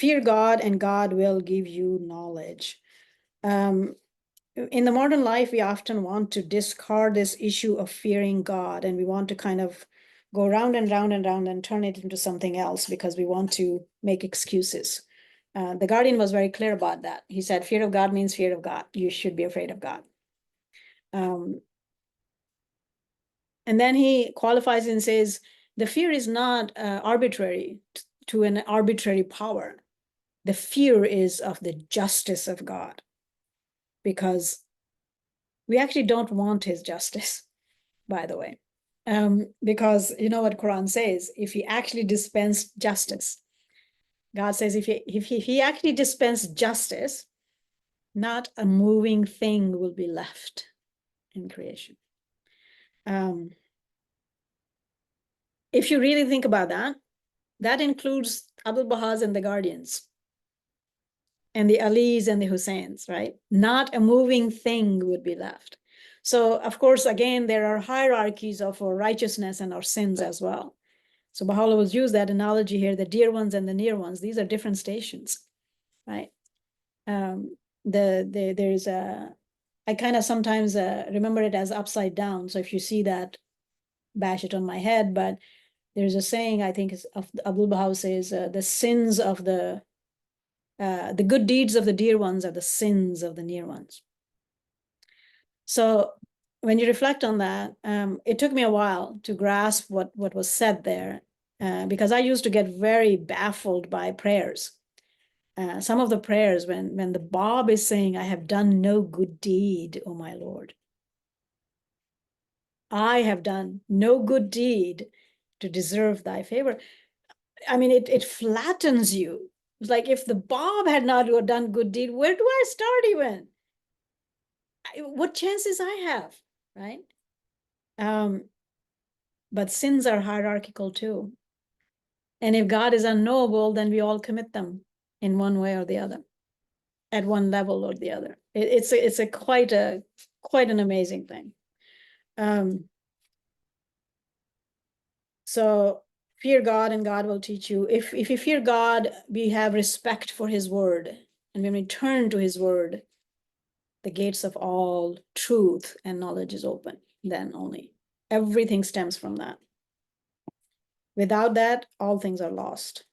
fear God and God will give you knowledge. In the modern life, we often want to discard this issue of fearing God, and we want to kind of go round and round and round and turn it into something else because we want to make excuses. The Guardian was very clear about that. He said, fear of God means fear of God. You should be afraid of God. And then he qualifies and says, the fear is not arbitrary to an arbitrary power. The fear is of the justice of God, because we actually don't want his justice, by the way. Because you know what Quran says, if he actually dispensed justice, God says if he actually dispensed justice, not a moving thing will be left in creation. If you really think about that, that includes Abdul Bahas and the Guardians, and the Alis and the Husseins, right? Not a moving thing would be left. So, of course, again, there are hierarchies of our righteousness and our sins as well. So Baha'u'llah will use that analogy here, the dear ones and the near ones. These are different stations, right? There's a, I kind of sometimes remember it as upside down. So if you see that, bash it on my head. But there's a saying, I think, of Abdul Baha says, the sins of the good deeds of the dear ones are the sins of the near ones. So when you reflect on that, it took me a while to grasp what was said there, because I used to get very baffled by prayers. Some of the prayers, when the Bab is saying, I have done no good deed, O my Lord. I have done no good deed to deserve thy favor. I mean, it flattens you. It's like, if the Bab had not done good deed, where do I start even? What chances I have, right? But sins are hierarchical too. And if God is unknowable, then we all commit them in one way or the other, at one level or the other. It's quite an amazing thing. So fear God and God will teach you. If you fear God, we have respect for his word. And when we turn to his word, the gates of all truth and knowledge is open. Then only. Everything stems from that. Without that, all things are lost.